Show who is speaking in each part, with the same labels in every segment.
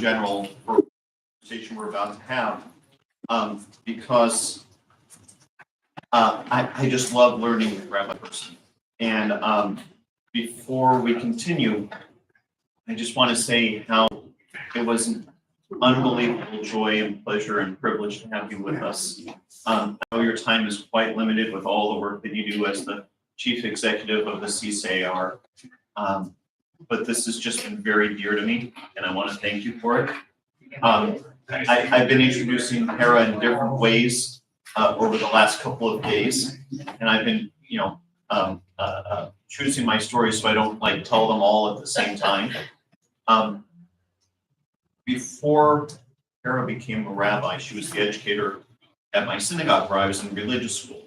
Speaker 1: general for the conversation we're about to have, because I just love learning the Rabbi person. And before we continue, I just want to say how it was an unbelievable joy and pleasure and privilege to have you with us. I know your time is quite limited with all the work that you do as the chief executive of the CCAR. But this has just been very dear to me, and I want to thank you for it. I've been introducing Hara in different ways over the last couple of days, and I've been, choosing my stories so I don't like tell them all at the same time. Before Hara became a rabbi, she was the educator at my synagogue where I was in religious school.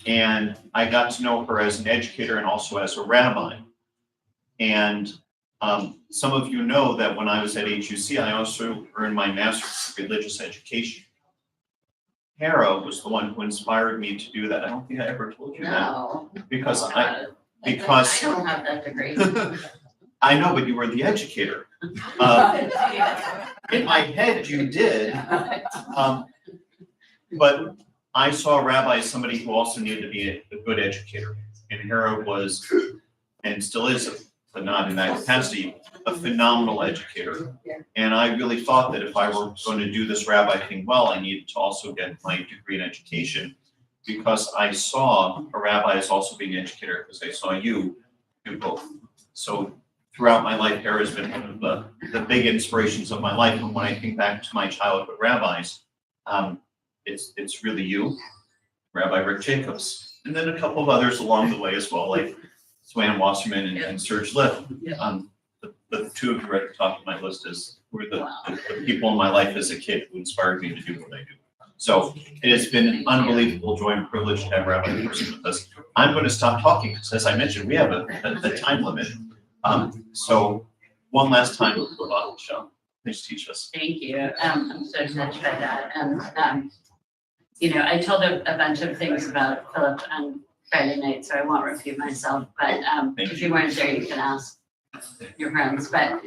Speaker 1: And I got to know her as an educator and also as a rabbi. And some of you know that when I was at HUC, I also earned my master's in religious education. Hara was the one who inspired me to do that. I don't think I ever told you that. Because I
Speaker 2: don't have that degree.
Speaker 1: I know, but you were the educator. In my head, you did. But I saw a rabbi as somebody who also needed to be a good educator. And Hara was, and still is, but not in that capacity, a phenomenal educator. And I really thought that if I were going to do this rabbi thing well, I needed to also get my degree in education, because I saw a rabbi as also being an educator, because I saw you do both. So throughout my life, Hara has been one of the big inspirations of my life. And when I think back to my childhood rabbis, it's really you, Rabbi Rick Jacobs, and then a couple of others along the way as well, like Swan Wasserman and Serge Lipp. The two of you are at the top of my list were the people in my life as a kid who inspired me to do what I do. So it has been an unbelievable joy and privilege to have Rabbi Person with us. I'm going to stop talking because, as I mentioned, we have a time limit. So one last time, Michelle, please teach us.
Speaker 2: Thank you. I'm so touched by that. And I told a bunch of things about Philip on Friday night, so I won't repeat myself. But if you weren't there, you can ask your friends. But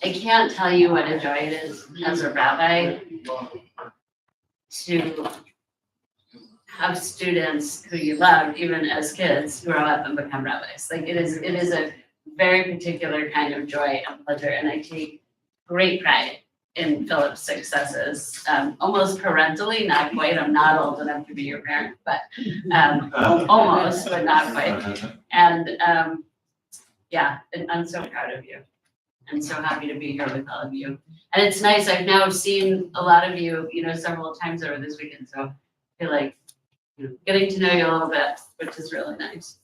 Speaker 2: I can't tell you what a joy it is as a rabbi to have students who you love, even as kids, grow up and become rabbis. Like it is a very particular kind of joy and pleasure, and I take great pride in Philip's successes, almost parentally, not quite. I'm not old enough to be your parent, but almost, but not quite. And and I'm so proud of you. I'm so happy to be here with all of you. And it's nice, I've now seen a lot of you, several times over this weekend, so I feel like getting to know you a little bit, which is really nice.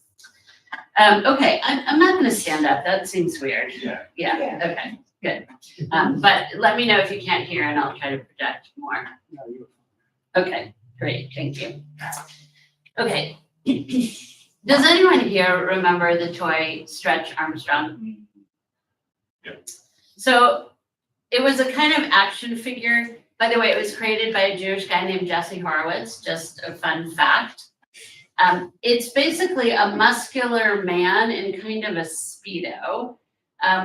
Speaker 2: Okay, I'm not gonna stand up, that seems weird. Yeah, okay, good. But let me know if you can't hear and I'll try to project more. Okay, great, thank you. Okay, does anyone here remember the toy Stretch Armstrong?
Speaker 1: Yeah.
Speaker 2: So it was a kind of action figure. By the way, it was created by a Jewish guy named Jesse Horowitz, just a fun fact. It's basically a muscular man in kind of a Speedo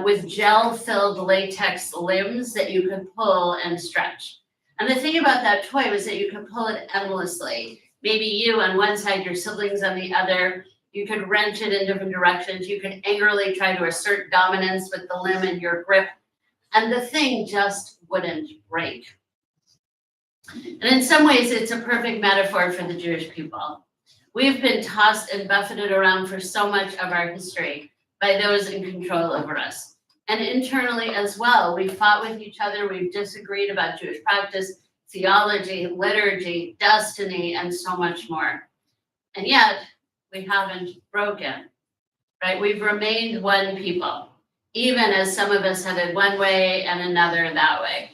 Speaker 2: with gel-filled latex limbs that you could pull and stretch. And the thing about that toy was that you could pull it endlessly. Maybe you on one side, your siblings on the other. You could wrench it in different directions. You could angrily try to assert dominance with the limb in your grip. And the thing just wouldn't break. And in some ways, it's a perfect metaphor for the Jewish people. We've been tossed and buffeted around for so much of our history by those in control over us. And internally as well, we've fought with each other. We've disagreed about Jewish practice, theology, liturgy, destiny, and so much more. And yet, we haven't broken, right? We've remained one people, even as some of us headed one way and another that way.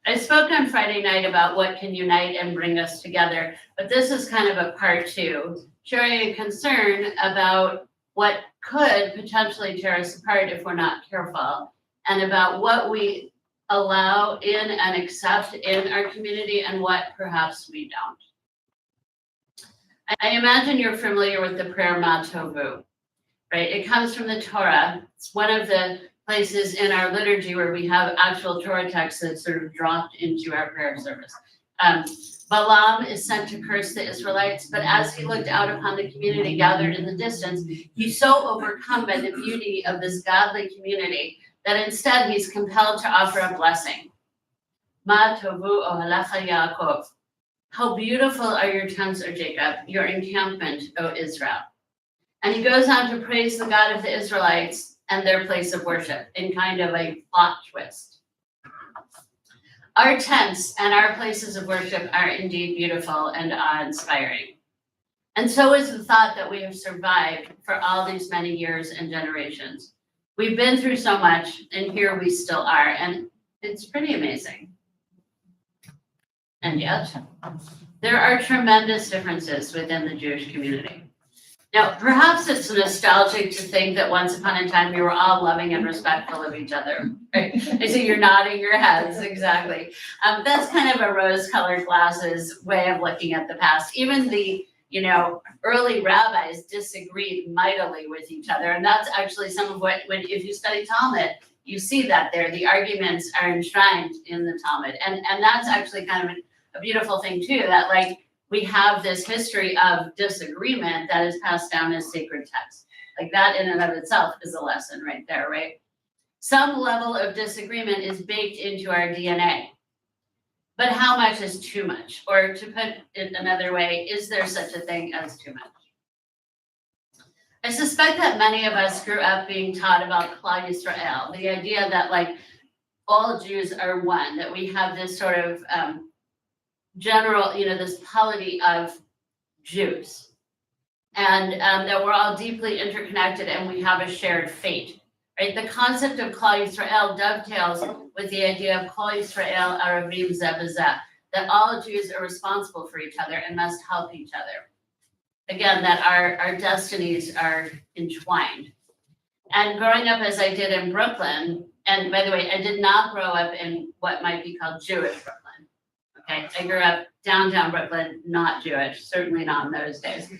Speaker 2: I spoke on Friday night about what can unite and bring us together, but this is kind of a part two, sharing a concern about what could potentially tear us apart if we're not careful, and about what we allow in and accept in our community and what perhaps we don't. I imagine you're familiar with the prayer Ma Tovu, right? It comes from the Torah. It's one of the places in our liturgy where we have actual Torah texts that sort of dropped into our prayer service. Balaam is sent to curse the Israelites, but as he looked out upon the community gathered in the distance, he's so overcome by the beauty of this godly community that instead he's compelled to offer a blessing. Ma tovu ohalecha Yaakov. How beautiful are your tents, O Jacob, your encampment, O Israel. And he goes on to praise the God of the Israelites and their place of worship in kind of a plot twist. Our tents and our places of worship are indeed beautiful and awe-inspiring. And so is the thought that we have survived for all these many years and generations. We've been through so much, and here we still are, and it's pretty amazing. And yet, there are tremendous differences within the Jewish community. Now, perhaps it's nostalgic to think that once upon a time we were all loving and respectful of each other, right? I see you're nodding your heads, exactly. That's kind of a rose-colored glasses way of looking at the past. Even the, early rabbis disagreed mightily with each other, and that's actually some of what, if you study Talmud, you see that there. The arguments are enshrined in the Talmud, and that's actually kind of a beautiful thing too, that we have this history of disagreement that is passed down as sacred text. Like that in and of itself is a lesson right there, right? Some level of disagreement is baked into our DNA. But how much is too much? Or to put it another way, is there such a thing as too much? I suspect that many of us grew up being taught about Klal Yisrael, the idea that all Jews are one, that we have this sort of general, this polity of Jews, and that we're all deeply interconnected and we have a shared fate, right? The concept of Klal Yisrael dovetails with the idea of Klal Yisrael Aravim Zeh B'Zeh, that all Jews are responsible for each other and must help each other. Again, that our destinies are entwined. And growing up as I did in Brooklyn, and by the way, I did not grow up in what might be called Jewish Brooklyn. Okay, I grew up downtown Brooklyn, not Jewish, certainly not in those days.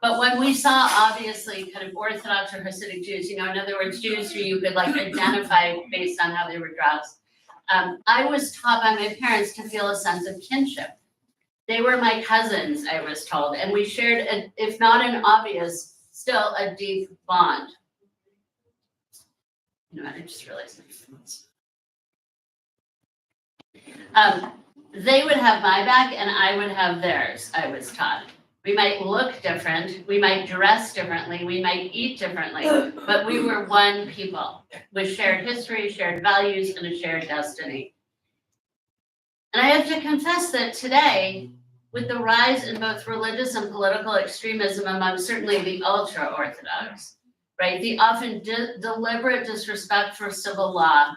Speaker 2: But when we saw obviously kind of Orthodox or Hasidic Jews, in other words, Jews who you could identify based on how they were dressed, I was taught by my parents to feel a sense of kinship. They were my cousins, I was told, and we shared, if not an obvious, still a deep bond. I just realized they would have my back and I would have theirs, I was taught. We might look different, we might dress differently, we might eat differently, but we were one people with shared history, shared values, and a shared destiny. And I have to confess that today, with the rise in both religious and political extremism among certainly the ultra-Orthodox, right, the often deliberate disrespect for civil law,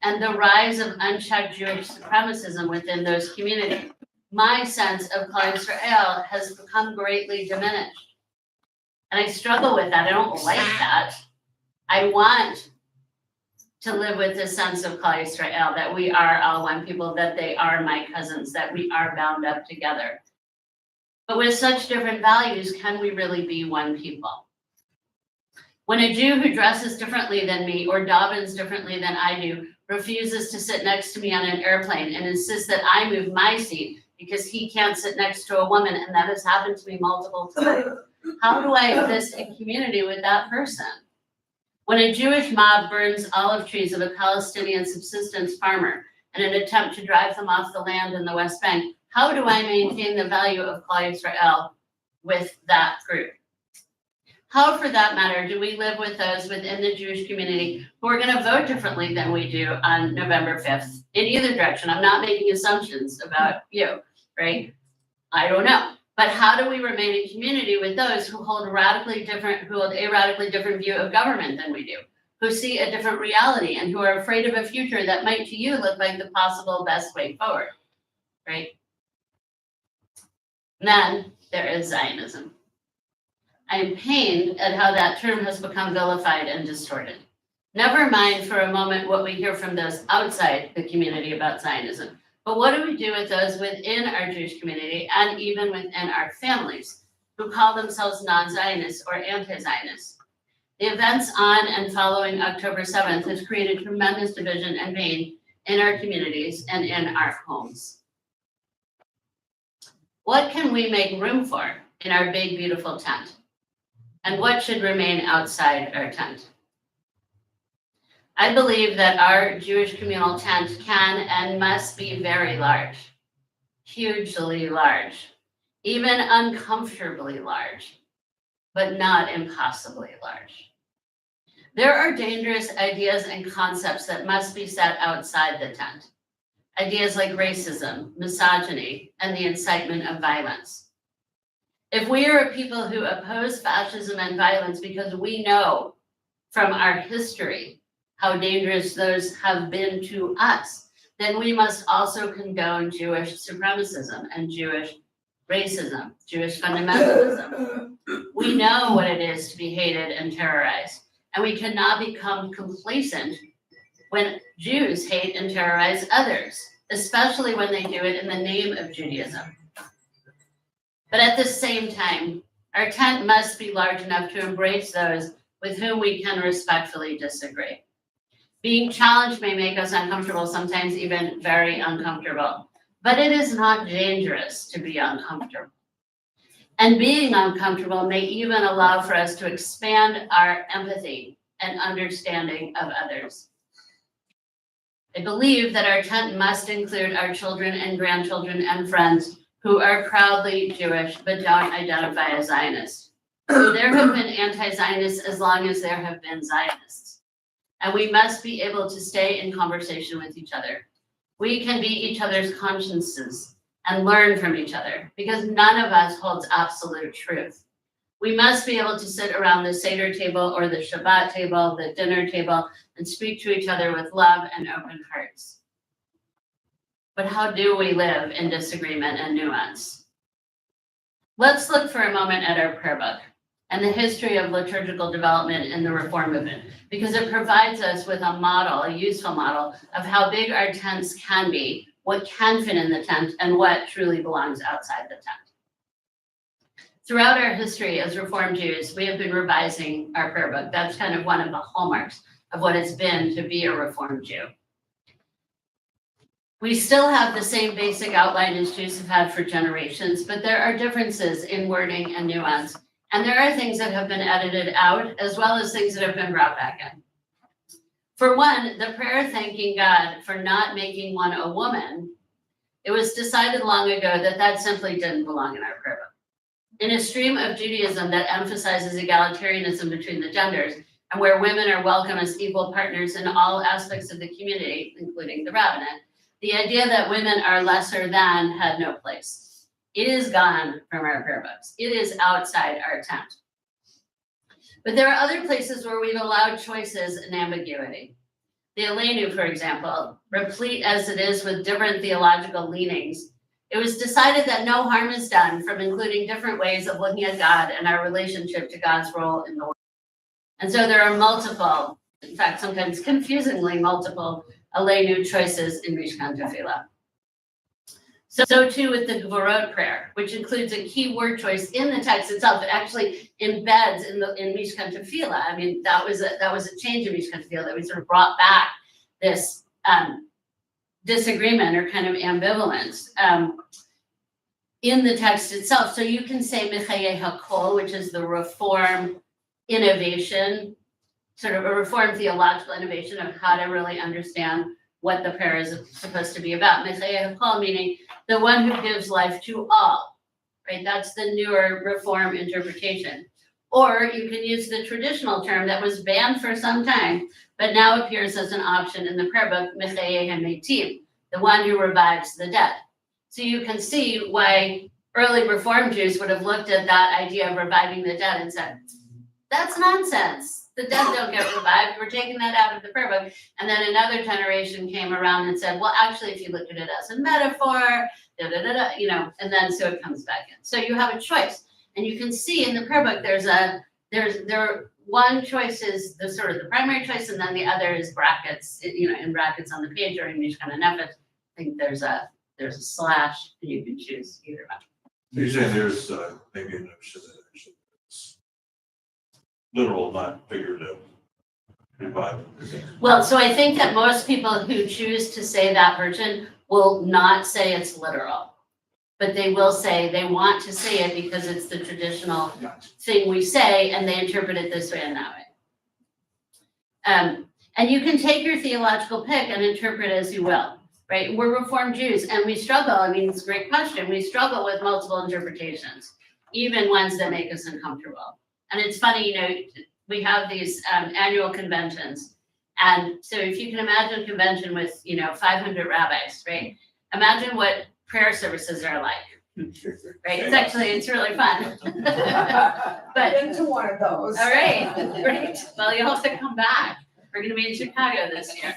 Speaker 2: and the rise of unchecked Jewish supremacism within those communities, my sense of Klal Yisrael has become greatly diminished. And I struggle with that. I don't like that. I want to live with this sense of Klal Yisrael, that we are all one people, that they are my cousins, that we are bound up together. But with such different values, can we really be one people? When a Jew who dresses differently than me or davens differently than I do refuses to sit next to me on an airplane and insists that I move my seat because he can't sit next to a woman, and that has happened to me multiple times, how do I exist in community with that person? When a Jewish mob burns olive trees of a Palestinian subsistence farmer in an attempt to drive them off the land in the West Bank, how do I maintain the value of Klal Yisrael with that group? How, for that matter, do we live with those within the Jewish community who are going to vote differently than we do on November 5th? In either direction, I'm not making assumptions about you, right? I don't know. But how do we remain in community with those who hold a radically different view of government than we do, who see a different reality and who are afraid of a future that might to you look like the possible best way forward, right? And then there is Zionism. I am pained at how that term has become vilified and distorted. Never mind for a moment what we hear from those outside the community about Zionism, but what do we do with those within our Jewish community and even within our families who call themselves non-Zionists or anti-Zionists? The events on and following October 7th has created tremendous division and pain in our communities and in our homes. What can we make room for in our big, beautiful tent? And what should remain outside our tent? I believe that our Jewish communal tent can and must be very large, hugely large, even uncomfortably large, but not impossibly large. There are dangerous ideas and concepts that must be set outside the tent. Ideas like racism, misogyny, and the incitement of violence. If we are a people who oppose fascism and violence because we know from our history how dangerous those have been to us, then we must also condone Jewish supremacism and Jewish racism, Jewish fundamentalism. We know what it is to be hated and terrorized, and we cannot become complacent when Jews hate and terrorize others, especially when they do it in the name of Judaism. But at the same time, our tent must be large enough to embrace those with whom we can respectfully disagree. Being challenged may make us uncomfortable, sometimes even very uncomfortable, but it is not dangerous to be uncomfortable. And being uncomfortable may even allow for us to expand our empathy and understanding of others. I believe that our tent must include our children and grandchildren and friends who are proudly Jewish but don't identify as Zionists. So there have been anti-Zionists as long as there have been Zionists. And we must be able to stay in conversation with each other. We can be each other's consciences and learn from each other because none of us holds absolute truth. We must be able to sit around the Seder table or the Shabbat table, the dinner table, and speak to each other with love and open hearts. But how do we live in disagreement and nuance? Let's look for a moment at our prayer book and the history of liturgical development in the Reform movement, because it provides us with a model, a useful model of how big our tents can be, what can fit in the tent, and what truly belongs outside the tent. Throughout our history as Reformed Jews, we have been revising our prayer book. That's kind of one of the hallmarks of what it's been to be a Reformed Jew. We still have the same basic outline as Jews have had for generations, but there are differences in wording and nuance. And there are things that have been edited out, as well as things that have been brought back in. For one, the prayer thanking God for not making one a woman, it was decided long ago that that simply didn't belong in our prayer book. In a stream of Judaism that emphasizes egalitarianism between the genders, and where women are welcome as equal partners in all aspects of the community, including the rabbinate, the idea that women are lesser than had no place. It is gone from our prayer books. It is outside our tent. But there are other places where we've allowed choices and ambiguity. The Aleinu, for example, replete as it is with different theological leanings, it was decided that no harm is done from including different ways of looking at God and our relationship to God's role in the world. And so there are multiple, in fact, sometimes confusingly multiple Aleinu choices in Mishkan Tefillah. So too with the Gvorot prayer, which includes a key word choice in the text itself. It actually embeds in Mishkan Tefillah. I mean, that was a change in Mishkan Tefillah that we sort of brought back this disagreement or kind of ambivalence in the text itself. So you can say Mechayeh HaKol, which is the Reform innovation, sort of a Reform theological innovation of how to really understand what the prayer is supposed to be about. Mechayeh HaKol meaning the one who gives life to all, right? That's the newer Reform interpretation. Or you can use the traditional term that was banned for some time, but now appears as an option in the prayer book, Mechayeh HaMeitim, the one who revives the dead. So you can see why early Reform Jews would have looked at that idea of reviving the dead and said, that's nonsense. The dead don't get revived. We're taking that out of the prayer book. And then another generation came around and said, well, actually, if you look at it as a metaphor, and then so it comes back in. So you have a choice. And you can see in the prayer book, one choice is the sort of the primary choice, and then the other is brackets, in brackets on the page or in Mishkan Nefesh. I think there's a slash, and you can choose either one.
Speaker 3: So you're saying there's maybe an option that actually literal, not figurative. Revival.
Speaker 2: Well, so I think that most people who choose to say that version will not say it's literal. But they will say they want to say it because it's the traditional thing we say, and they interpret it this way and that way. And you can take your theological pick and interpret as you will, right? We're Reformed Jews and we struggle. I mean, it's a great question. We struggle with multiple interpretations, even ones that make us uncomfortable. And it's funny, you know, we have these annual conventions. And so if you can imagine a convention with, you know, 500 rabbis, right? Imagine what prayer services are like, right? It's really fun. But
Speaker 4: into one of those.
Speaker 2: all right, great. Well, you'll have to come back. We're gonna be in Chicago this year.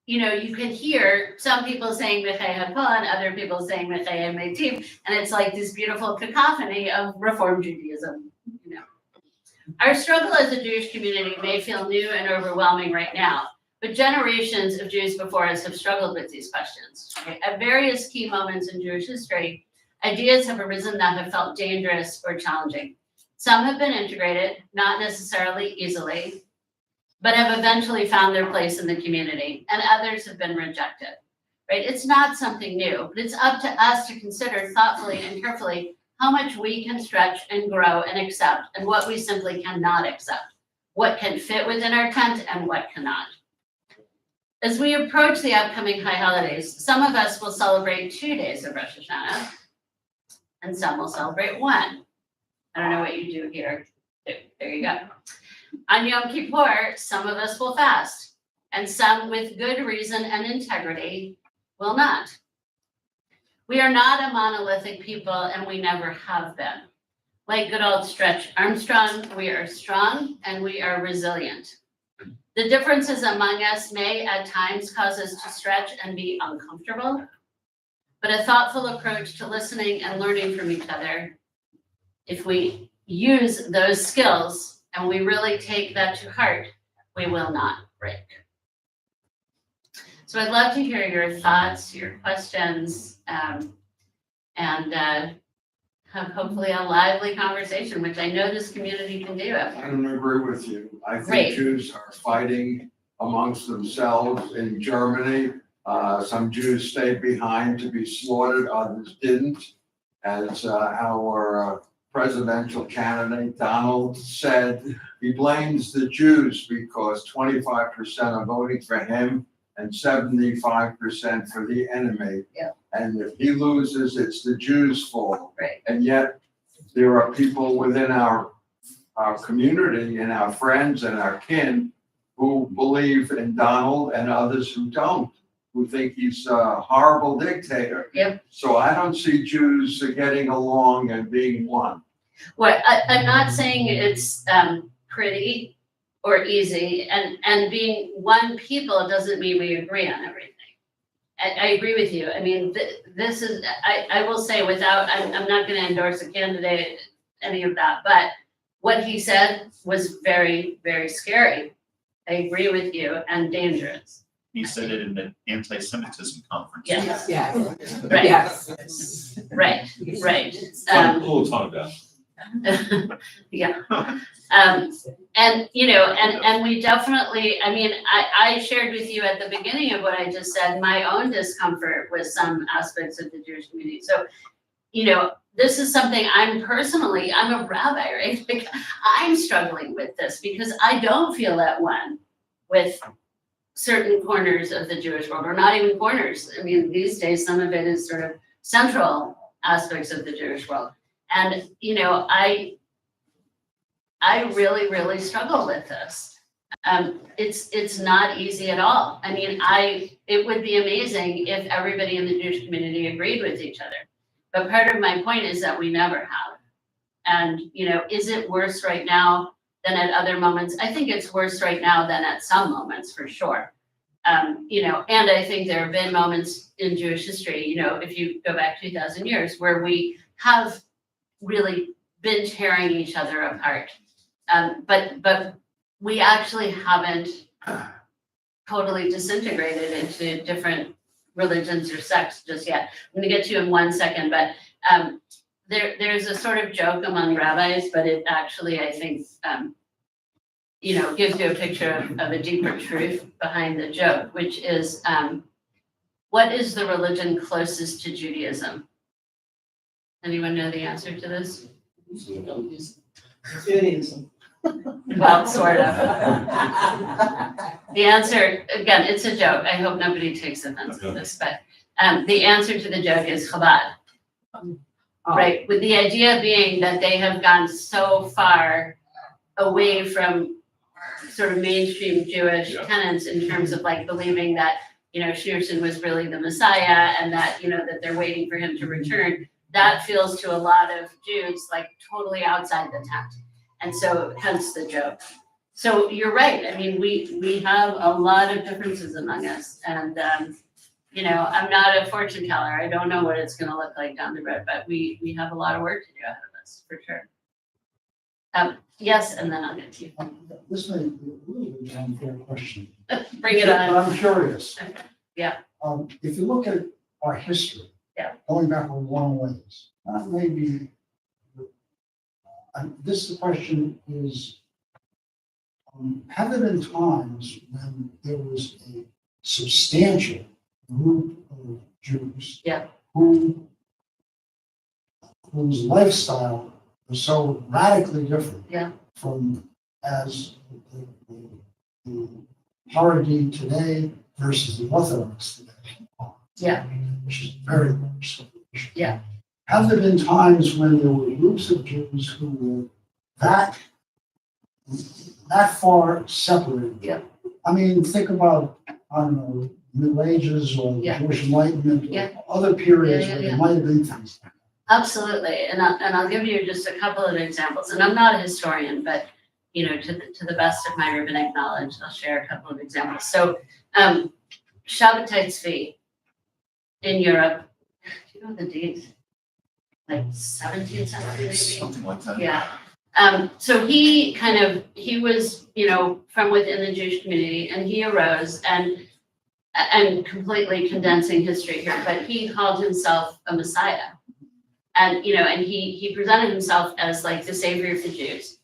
Speaker 2: You know, you can hear some people saying Mechei Hakol and other people saying Mechei AEMT, and it's like this beautiful cacophony of Reformed Judaism, you know. Our struggle as a Jewish community may feel new and overwhelming right now, but generations of Jews before us have struggled with these questions. Okay? At various key moments in Jewish history, ideas have arisen that have felt dangerous or challenging. Some have been integrated, not necessarily easily, but have eventually found their place in the community, and others have been rejected, right? It's not something new, but it's up to us to consider thoughtfully and carefully how much we can stretch and grow and accept, and what we simply cannot accept, what can fit within our tent and what cannot. As we approach the upcoming high holidays, some of us will celebrate 2 days of Rosh Hashanah, and some will celebrate 1. I don't know what you do here. There you go. On Yom Kippur, some of us will fast, and some with good reason and integrity will not. We are not a monolithic people, and we never have been. Like good old Stretch Armstrong, we are strong and we are resilient. The differences among us may at times cause us to stretch and be uncomfortable, but a thoughtful approach to listening and learning from each other, if we use those skills and we really take that to heart, we will not break. So I'd love to hear your thoughts, your questions, and have hopefully a lively conversation, which I know this community can do.
Speaker 5: I don't agree with you. I
Speaker 2: Great.
Speaker 5: think Jews are fighting amongst themselves in Germany. Some Jews stayed behind to be slaughtered, others didn't. As our presidential candidate, Donald, said, he blames the Jews because 25% are voting for him and 75% for the enemy.
Speaker 2: Yeah.
Speaker 5: And if he loses, it's the Jews' fault.
Speaker 2: Right.
Speaker 5: And yet, there are people within our community and our friends and our kin who believe in Donald and others who don't, who think he's a horrible dictator.
Speaker 2: Yep.
Speaker 5: So I don't see Jews getting along and being one.
Speaker 2: Well, I'm not saying it's pretty or easy, and being one people doesn't mean we agree on everything. I agree with you. I mean, this is, I will say without, I'm not going to endorse a candidate, any of that, but what he said was very, very scary. I agree with you, and dangerous.
Speaker 1: He said it in the anti-Semitism conference.
Speaker 2: Yes.
Speaker 4: Yes,
Speaker 2: Right,
Speaker 4: yes.
Speaker 2: right, right.
Speaker 3: A little tongue down.
Speaker 2: Yeah. And, you know, and we definitely, I mean, I shared with you at the beginning of what I just said, my own discomfort with some aspects of the Jewish community. So, you know, this is something I'm a rabbi, right? Like, I'm struggling with this because I don't feel at one with certain corners of the Jewish world, or not even corners. I mean, these days, some of it is sort of central aspects of the Jewish world. And, you know, I really, really struggle with this. It's not easy at all. I mean, it would be amazing if everybody in the Jewish community agreed with each other. But part of my point is that we never have. And, you know, is it worse right now than at other moments? I think it's worse right now than at some moments, for sure. You know, and I think there have been moments in Jewish history, you know, if you go back 2,000 years, where we have really been tearing each other apart. But we actually haven't totally disintegrated into different religions or sects just yet. I'm gonna get to you in 1 second, but there's a sort of joke among rabbis, but it actually, I think, gives you a picture of a deeper truth behind the joke, which is, what is the religion closest to Judaism? Anyone know the answer to this?
Speaker 4: Judaism.
Speaker 2: Well, sort of. The answer, again, it's a joke. I hope nobody takes offense to this, but the answer to the joke is Chabad. Right, with the idea being that they have gone so far away from sort of mainstream Jewish tenets in terms of like believing that, Schneerson was really the Messiah and that, that they're waiting for him to return. That feels to a lot of Jews like totally outside the tent. And so hence the joke. So you're right. I mean, we have a lot of differences among us. And, I'm not a fortune teller. I don't know what it's going to look like down the road, but we have a lot of work to do ahead of us, for sure. Yes, and then I'll get to you.
Speaker 6: This may be a little bit of an unfair question.
Speaker 2: Bring it on.
Speaker 6: But I'm curious.
Speaker 2: Yeah.
Speaker 6: If you look at our history.
Speaker 2: Yeah.
Speaker 6: Going back a long ways, maybe, this question is, have there been times when there was a substantial group of Jews?
Speaker 2: Yeah.
Speaker 6: Whose lifestyle was so radically different.
Speaker 2: Yeah.
Speaker 6: From as the Haredi today versus the Orthodox today.
Speaker 2: Yeah.
Speaker 6: Which is very much so.
Speaker 2: Yeah.
Speaker 6: Have there been times when there were groups of Jews who were that far separated?
Speaker 2: Yeah.
Speaker 6: I mean, think about, I don't know, Middle Ages or the
Speaker 2: Yeah.
Speaker 6: Jewish Enlightenment
Speaker 2: Yeah.
Speaker 6: or other periods
Speaker 2: Yeah,
Speaker 6: where
Speaker 2: yeah,
Speaker 6: there might have been things.
Speaker 2: Absolutely, and I'll give you just a couple of examples. And I'm not a historian, but to the best of my rabbinic knowledge, I'll share a couple of examples. So, Shabbatai Tzvi in Europe. Do you know the date? Like 17th century, maybe.
Speaker 1: Something like that.
Speaker 2: Yeah. So he was, from within the Jewish community, and he arose and completely condensing history here, but he called himself a Messiah. And, and he presented himself as like the savior of the Jews.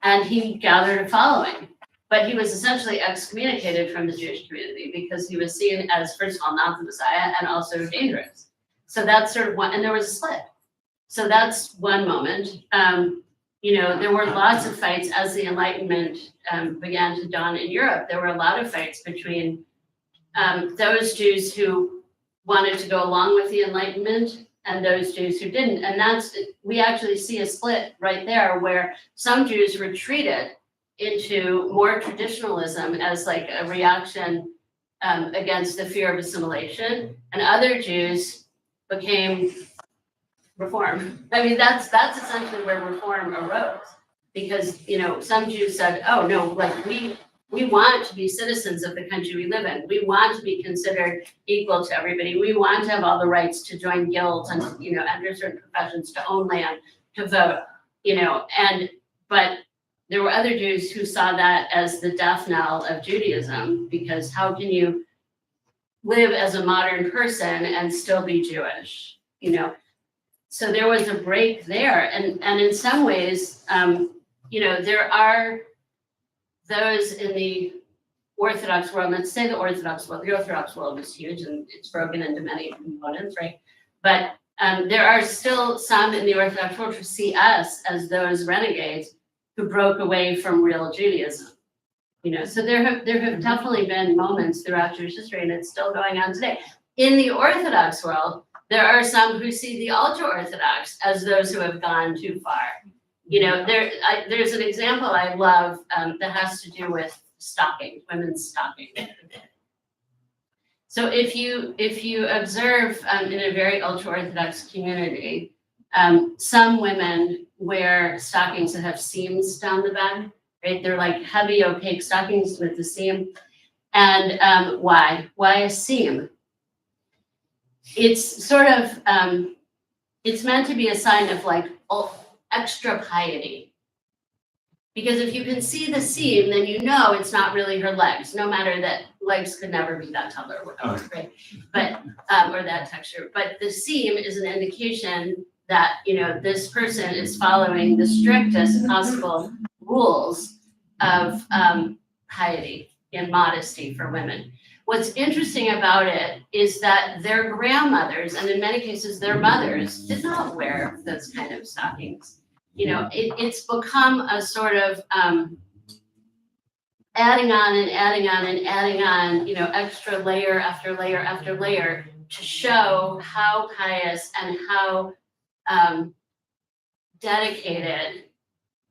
Speaker 2: And he gathered a following, but he was essentially excommunicated from the Jewish community because he was seen as, first of all, not the Messiah and also dangerous. So that's sort of one, and there was a split. So that's one moment. There were lots of fights as the Enlightenment began to dawn in Europe. There were a lot of fights between those Jews who wanted to go along with the Enlightenment and those Jews who didn't. And we actually see a split right there where some Jews retreated into more traditionalism as like a reaction against the fear of assimilation, and other Jews became Reform. I mean, that's essentially where Reform arose, because some Jews said, "Oh no, like we want to be citizens of the country we live in. We want to be considered equal to everybody. We want to have all the rights to join guilds and enter certain professions, to own land, to vote." But there were other Jews who saw that as the death knell of Judaism, because how can you live as a modern person and still be Jewish? So there was a break there, and in some ways, there are those in the Orthodox world. Let's say the Orthodox world is huge and it's broken into many components, right? But there are still some in the Orthodox world who see us as those renegades who broke away from real Judaism. So there have definitely been moments throughout Jewish history, and it's still going on today. In the Orthodox world, there are some who see the ultra-Orthodox as those who have gone too far. There's an example I love that has to do with stockings, women's stockings. So if you observe in a very ultra-Orthodox community, some women wear stockings that have seams down the back, right? They're like heavy, opaque stockings with the seam. And why? Why a seam? It's sort of, it's meant to be a sign of like extra piety. Because if you can see the seam, then it's not really her legs, no matter that legs could never be that color or whatever, right? But, or that texture. But the seam is an indication that, this person is following the strictest possible rules of piety and modesty for women. What's interesting about it is that their grandmothers, and in many cases their mothers, did not wear those kind of stockings. It's become a sort of adding on and adding on and adding on, extra layer after layer after layer to show how pious and how dedicated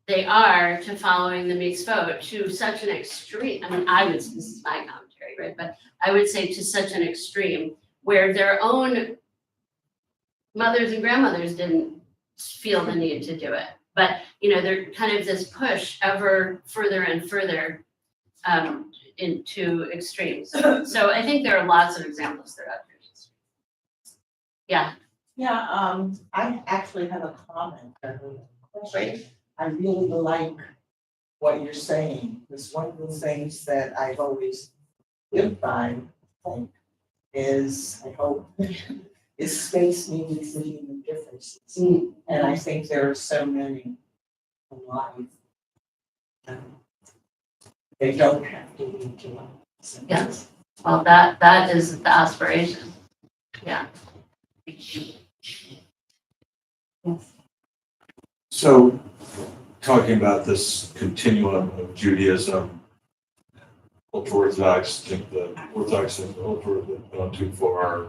Speaker 2: they are to following the mitzvot to such an extreme. I mean, this is my commentary, right? But I would say to such an extreme where their own mothers and grandmothers didn't feel the need to do it. But, they're kind of this push ever further and further into extremes. So I think there are lots of examples throughout history. Yeah.
Speaker 7: Yeah, I actually have a comment.
Speaker 2: Right.
Speaker 7: I really like what you're saying. It's one of the things that I've always lived by, I think, is I hope is space means the human differences. And I think there are so many alive. They don't have to lead to us.
Speaker 2: Yes. Well, that is the aspiration. Yeah.
Speaker 3: So, talking about this continuum of Judaism, ultra-Orthodox think the Orthodox and ultra have gone too far.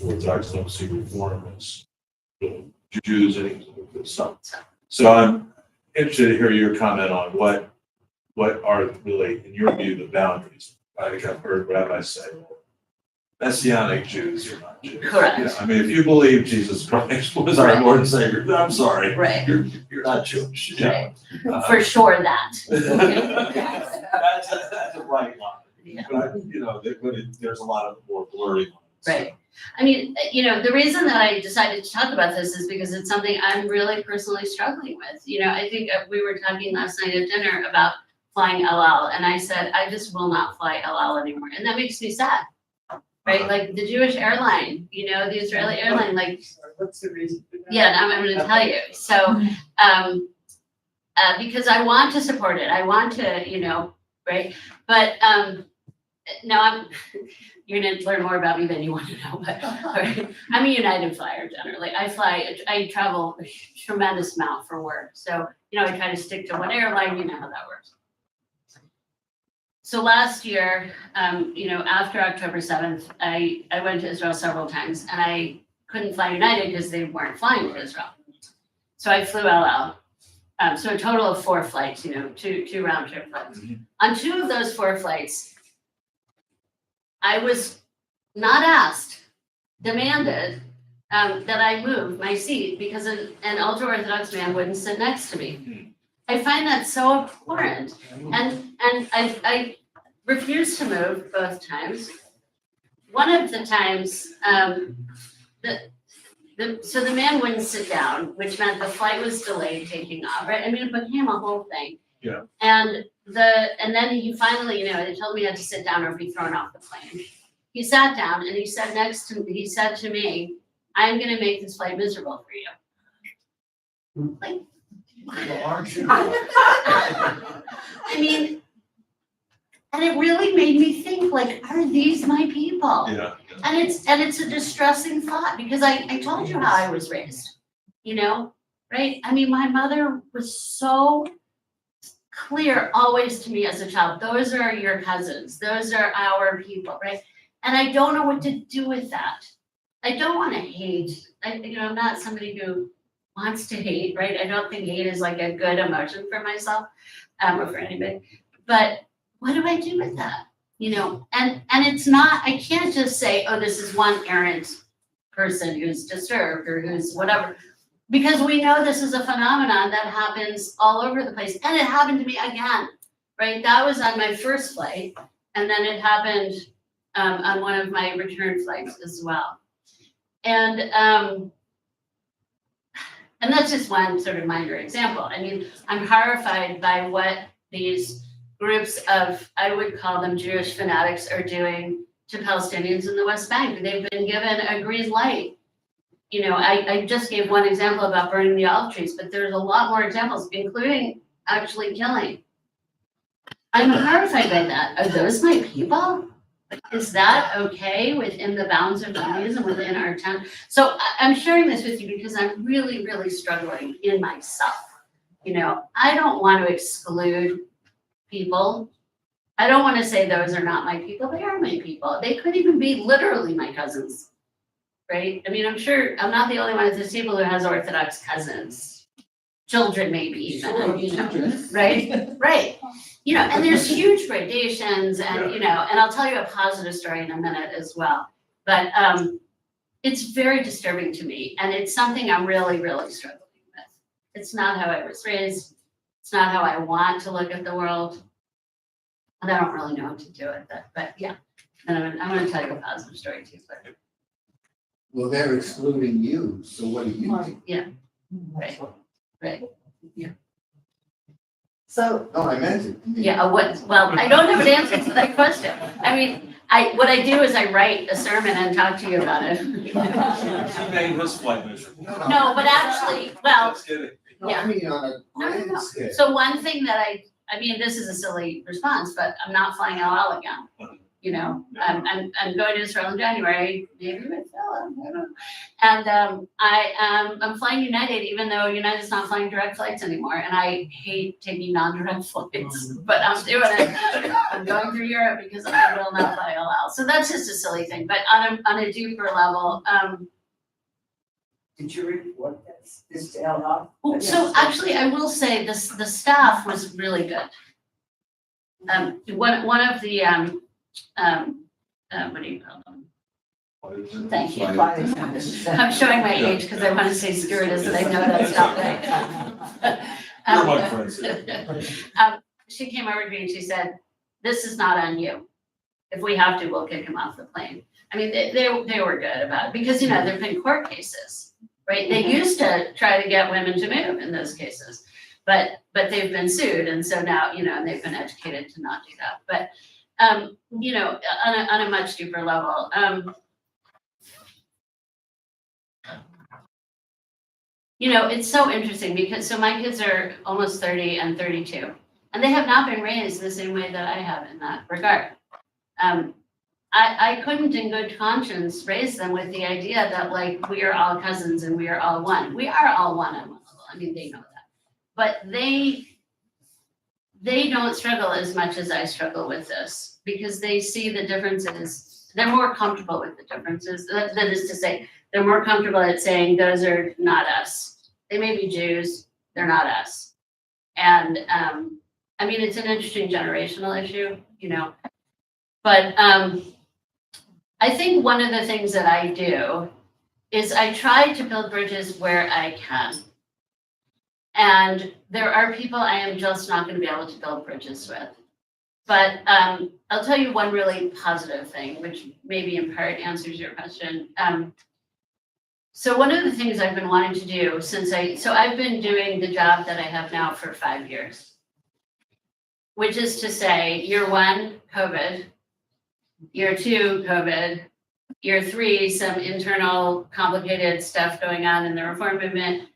Speaker 3: Orthodox don't see reform as the Jews and some. So I'm interested to hear your comment on what are really, in your view, the boundaries. I think I've heard Rabbi say, Messianic Jews are not Jews.
Speaker 2: Correct.
Speaker 3: I mean, if you believe Jesus Christ was our Lord and Savior, I'm sorry.
Speaker 2: Right.
Speaker 3: You're not Jewish.
Speaker 2: Right. For sure that.
Speaker 3: That's a right line.
Speaker 2: Yeah.
Speaker 3: But, there's a lot of more blurry lines.
Speaker 2: Right. I mean, the reason that I decided to talk about this is because it's something I'm really personally struggling with. I think we were talking last night at dinner about flying El Al, and I said, I just will not fly El Al anymore. And that makes me sad, right? Like the Jewish airline, the Israeli airline, like,
Speaker 7: What's the reason?
Speaker 2: yeah, now I'm going to tell you. So, because I want to support it. I want to, right? But now you're going to learn more about me than you want to know, but I'm a United flyer generally. I travel a tremendous amount for work. So, I try to stick to one airline, you know how that works. So last year, after October 7th, I went to Israel several times and I couldn't fly United because they weren't flying to Israel. So I flew El Al. So a total of 4 flights, two round trip flights. Mm-hmm. On 2 of those 4 flights, I was not asked, demanded that I move my seat because an ultra-Orthodox man wouldn't sit next to me. I find that so abhorrent. And I refused to move both times. One of the times, so the man wouldn't sit down, which meant the flight was delayed taking off, right? I mean, it became a whole thing.
Speaker 3: Yeah.
Speaker 2: And then he finally, they told me I had to sit down or be thrown off the plane. He sat down and he said to me, I'm gonna make this flight miserable for you. Like,
Speaker 5: Well, aren't you?
Speaker 2: I mean, and it really made me think, like, are these my people?
Speaker 3: Yeah.
Speaker 2: And it's a distressing thought because I told you how I was raised, right? I mean, my mother was so clear always to me as a child, those are your cousins, those are our people, right? And I don't know what to do with that. I don't want to hate. I'm not somebody who wants to hate, right? I don't think hate is like a good emotion for myself or for anybody. But what do I do with that? And it's not, I can't just say, oh, this is one errant person who's disturbed or who's whatever, because we know this is a phenomenon that happens all over the place. And it happened to me again, right? That was on my first flight. And then it happened on one of my return flights as well. And that's just one sort of minor example. I mean, I'm horrified by what these groups of, I would call them Jewish fanatics, are doing to Palestinians in the West Bank. They've been given a green light You know, I just gave one example about burning the olive trees, but there's a lot more examples, including actually killing. I'm horrified by that. Are those my people? Is that okay within the bounds of Judaism within our town? So I'm sharing this with you because I'm really, really struggling in myself. You know, I don't want to exclude people. I don't want to say those are not my people. They are my people. They could even be literally my cousins, right? I mean, I'm sure I'm not the only one at this table who has Orthodox cousins. Children maybe even, you know, right? Right. You know, and there's huge gradations and, you know, and I'll tell you a positive story in a minute as well. But it's very disturbing to me and it's something I'm really, really struggling with. It's not how I was raised. It's not how I want to look at the world. And I don't really know how to do it, but yeah. And I'm gonna tell you a positive story too, but
Speaker 5: Well, they're excluding you, so what do you think?
Speaker 2: right, right.
Speaker 7: So,
Speaker 5: No, I meant it.
Speaker 2: Yeah, well, I don't have an answer to that question. I mean, what I do is I write a sermon and talk to you about it.
Speaker 3: She made this flight miserable.
Speaker 2: No, but actually, well,
Speaker 3: Just kidding.
Speaker 5: No, I mean, on a grand
Speaker 2: no.
Speaker 5: scale.
Speaker 2: So one thing that I mean, this is a silly response, but I'm not flying El Al again. You know, I'm going to Israel in January, maybe with Phil, I don't know. And I'm flying United, even though United's not flying direct flights anymore. And I hate taking non-direct flights, but I'm doing it. I'm going through Europe because I will not fly El Al. So that's just a silly thing. But on a deeper level,
Speaker 4: Did you report this to El
Speaker 2: so actually, I will say the staff was really good. One of the what do you call them? Thank you. I'm showing my age because I want to say stewardess and I know that's not right.
Speaker 3: You're my friend.
Speaker 2: She came over to me and she said, "This is not on you. If we have to, we'll kick him off the plane." I mean, they were good about it because, you know, there've been court cases, right? They used to try to get women to move in those cases, but they've been sued. And so now, you know, and they've been educated to not do that. But, you know, on a much deeper level, you know, it's so interesting because, so my kids are almost 30 and 32, and they have not been raised the same way that I have in that regard. I couldn't in good conscience raise them with the idea that like, we are all cousins and we are all one. We are all one on one level. I mean, they know that, but they don't struggle as much as I struggle with this because they see the differences. They're more comfortable with the differences. That is to say, they're more comfortable at saying those are not us. They may be Jews, they're not us. And I mean, it's an interesting generational issue, you know. But I think one of the things that I do is I try to build bridges where I can. And there are people I am just not going to be able to build bridges with. But I'll tell you one really positive thing, which maybe in part answers your question. So one of the things I've been wanting to do since I've been doing the job that I have now for 5 years, which is to say, year 1, COVID, year 2, COVID, year 3, some internal complicated stuff going on in the reform movement,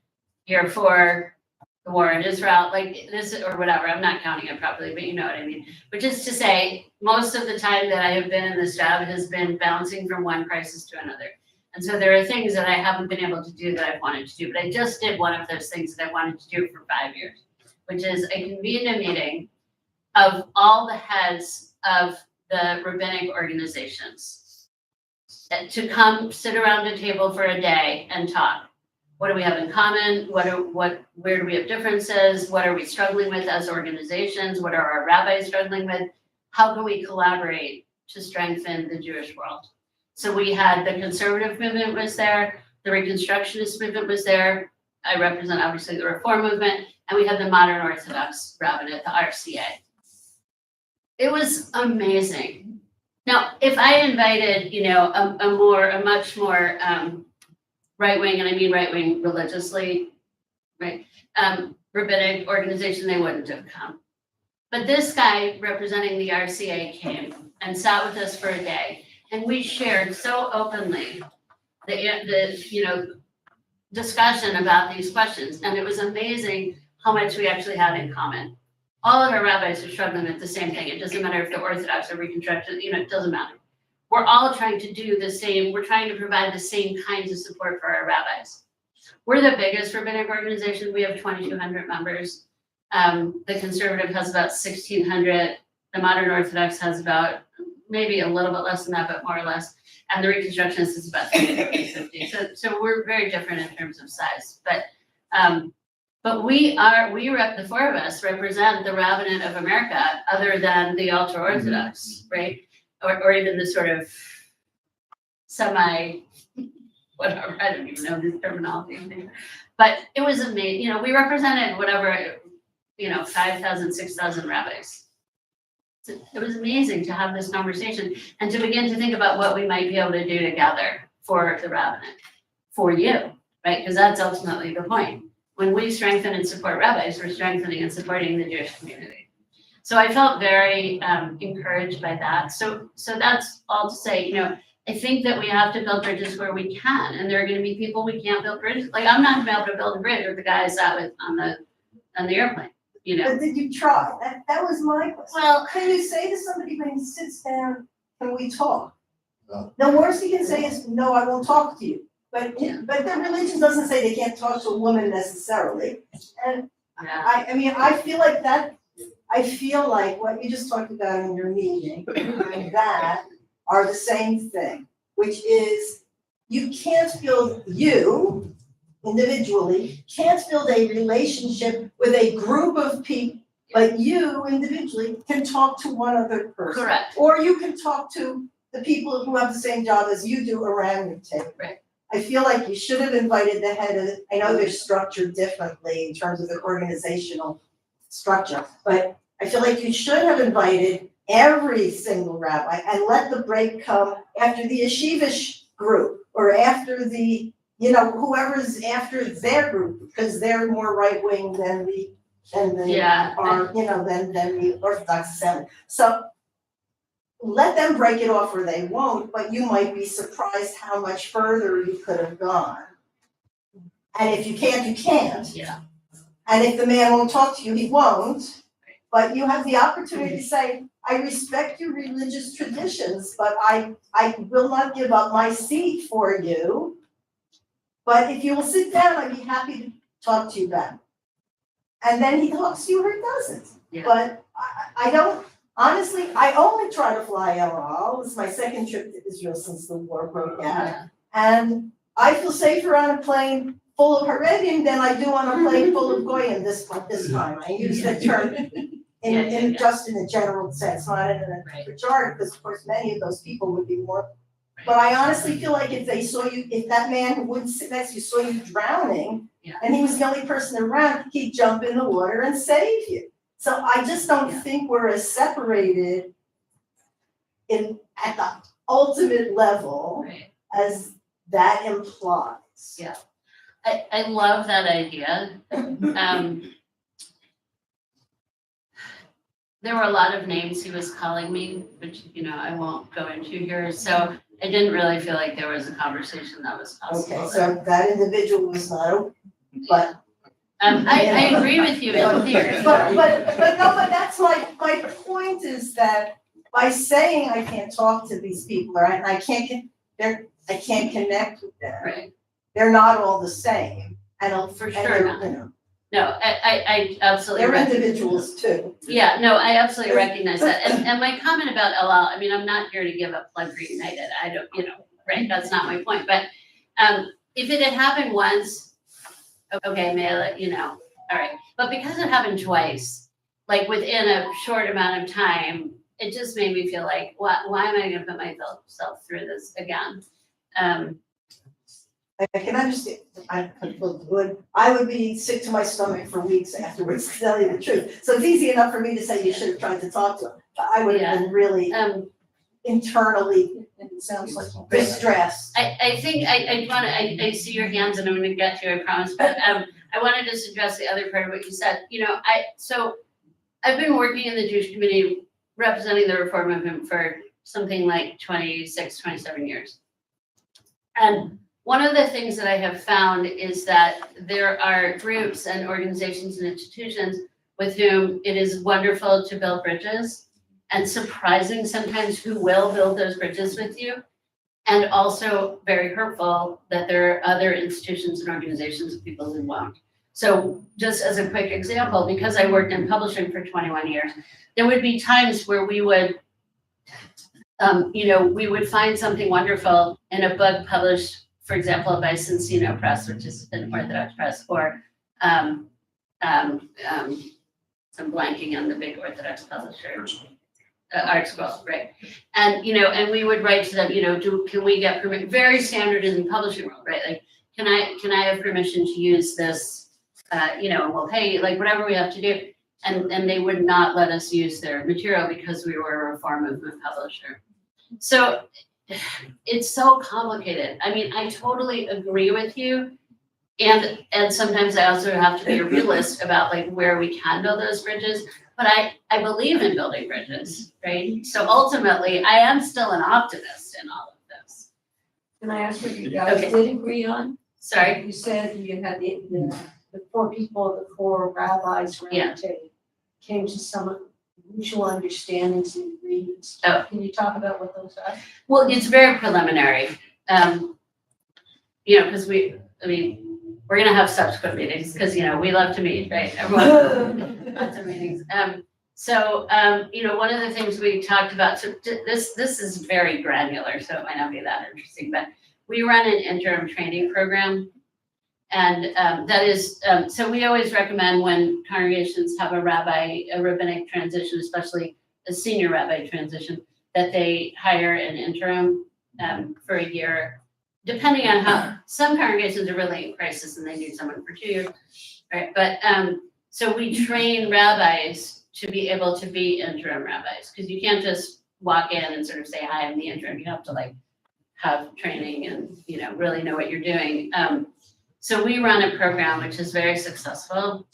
Speaker 2: year 4, the war in Israel, like this or whatever, I'm not counting it properly, but you know what I mean. Which is to say, most of the time that I have been in this job has been bouncing from one crisis to another. And so there are things that I haven't been able to do that I wanted to do, but I just did one of those things that I wanted to do for 5 years, which is I convened a meeting of all the heads of the rabbinic organizations to come sit around a table for a day and talk. What do we have in common? Where do we have differences? What are we struggling with as organizations? What are our rabbis struggling with? How can we collaborate to strengthen the Jewish world? So we had the conservative movement was there, the Reconstructionist movement was there. I represent obviously the Reform movement, and we had the modern Orthodox rabbinate, the RCA. It was amazing. Now, if I invited, you know, a much more right-wing, and I mean right-wing religiously, right, rabbinic organization, they wouldn't have come. But this guy representing the RCA came and sat with us for a day, and we shared so openly the you know, discussion about these questions, and it was amazing how much we actually had in common. All of our rabbis are struggling with the same thing. It doesn't matter if they're Orthodox or Reconstruction, it doesn't matter. We're all trying to do the same, we're trying to provide the same kinds of support for our rabbis. We're the biggest rabbinic organization. We have 2,200 members. The conservative has about 1,600. The modern Orthodox has about maybe a little bit less than that, but more or less. And the Reconstructionist is about 50. So we're very different in terms of size. But the four of us represent the rabbinate of America, other than the ultra Orthodox, right? Or even the sort of whatever, I don't even know this terminology. But it was amazing. We represented 5,000, 6,000 rabbis. So it was amazing to have this conversation and to begin to think about what we might be able to do together for the rabbinate, for you, right? Because that's ultimately the point. When we strengthen and support rabbis, we're strengthening and supporting the Jewish community. So I felt very encouraged by that. So that's all to say, I think that we have to build bridges where we can, and there are going to be people we can't build bridges. Like I'm not going to be able to build a bridge with the guy I sat with on the airplane.
Speaker 4: But did you try? That was my question.
Speaker 2: Well,
Speaker 4: Can you say to somebody when he sits down, can we talk?
Speaker 6: No.
Speaker 4: The worst he can say is, no, I won't talk to you. But
Speaker 2: Yeah.
Speaker 4: their religion doesn't say they can't talk to a woman necessarily. And
Speaker 2: yeah,
Speaker 4: I feel like what you just talked about in your meeting and that are the same thing, which is you can't build individually, can't build a relationship with a group of people, but you individually can talk to one other person.
Speaker 2: correct.
Speaker 4: Or you can talk to the people who have the same job as you do around your table.
Speaker 2: Right.
Speaker 4: I feel like you should have invited the head of, I know they're structured differently in terms of the organizational structure, but I feel like you should have invited every single rabbi and let the break come after the yeshivish group or after the, whoever's after their group, because they're more right-wing than the than the Orthodox Assembly. So let them break it off or they won't, but you might be surprised how much further you could have gone. And if you can't, you can't.
Speaker 2: Yeah.
Speaker 4: And if the man won't talk to you, he won't. But you have the opportunity to say, I respect your religious traditions, but I will not give up my seat for you. But if you will sit down, I'd be happy to talk to you back. And then he talks to you or he doesn't.
Speaker 2: Yeah.
Speaker 4: But I don't, honestly, I only try to fly El Al. This is my second trip to Israel since the war broke out.
Speaker 2: Yeah.
Speaker 4: And I feel safer on a plane full of Haredim than I do on a plane full of Goyim this time. I use that term in just in a general sense, not in a pejorative, because of course many of those people would be more. But I honestly feel like if they saw you, if that man who wouldn't sit next to you saw you drowning, and he was the only person around, he'd jump in the water and save you. So I just don't think we're as separated at the ultimate level as that implies.
Speaker 2: Yeah. I love that idea. There were a lot of names he was calling me, which, I won't go into here. So I didn't really feel like there was a conversation that was possible.
Speaker 4: Okay, so that individual was not, but.
Speaker 2: I agree with you in theory.
Speaker 4: But that's my point is that by saying I can't talk to these people or I can't connect with them.
Speaker 2: Right.
Speaker 4: They're not all the same.
Speaker 2: For sure not. No, I absolutely.
Speaker 4: They're individuals too.
Speaker 2: Yeah, no, I absolutely recognize that. And my comment about LL, I'm not here to give a plug for United. I don't, right, that's not my point. But if it had happened once, okay, may I let you know? All right. But because it happened twice, like within a short amount of time, it just made me feel like, why am I gonna put myself through this again?
Speaker 4: I can understand. I would be sick to my stomach for weeks afterwards, to tell you the truth. So it's easy enough for me to say you should have tried to talk to him. But I would have been really internally distressed.
Speaker 2: I think I see your hands and I'm gonna get to you, I promise. But I wanted to just address the other part of what you said. I've been working in the Jewish community representing the reform movement for something like 26, 27 years. And one of the things that I have found is that there are groups and organizations and institutions with whom it is wonderful to build bridges, and surprising sometimes who will build those bridges with you. And also very hurtful that there are other institutions and organizations and people who won't. So just as a quick example, because I worked in publishing for 21 years, there would be times where we would, we would find something wonderful in a book published, for example, by Cincino Press, which is an Orthodox press, or I'm blanking on the big Orthodox publisher. Art Scroll, right? And, and we would write to them, can we get permission? Very standard in the publishing world, right? Like, can I have permission to use this, and we'll pay, like, whatever we have to do. And they would not let us use their material because we were a Reform Movement publisher. So it's so complicated. I mean, I totally agree with you. And sometimes I also have to be a realist about like where we can build those bridges. But I believe in building bridges, right? So ultimately, I am still an optimist in all of this.
Speaker 8: Can I ask what you guys
Speaker 2: Okay.
Speaker 8: did agree on?
Speaker 2: Sorry.
Speaker 8: You said you had the four people, the four rabbis
Speaker 2: Yeah.
Speaker 8: round table, came to some mutual understandings and agreements.
Speaker 2: Oh.
Speaker 8: Can you talk about what those are?
Speaker 2: Well, it's very preliminary. Because we're gonna have subsequent meetings because, we love to meet, right? Everyone, lots of meetings. One of the things we talked about, so this is very granular, so it might not be that interesting, but we run an interim training program. And that is, so we always recommend when congregations have a rabbinic transition, especially a senior rabbi transition, that they hire an interim for a year, depending on how, some congregations are really in crisis and they need someone for 2 years, right? But so we train rabbis to be able to be interim rabbis, because you can't just walk in and sort of say, hi, I'm the interim. You have to like have training and, really know what you're doing. So we run a program which is very successful.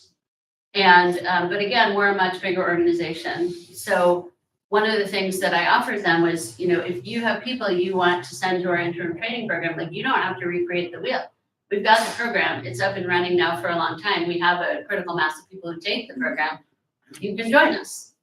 Speaker 2: And, but again, we're a much bigger organization. So one of the things that I offered them was, if you have people you want to send to our interim training program, like you don't have to recreate the wheel. We've got the program. It's up and running now for a long time. We have a critical mass of people who take the program. You can join us.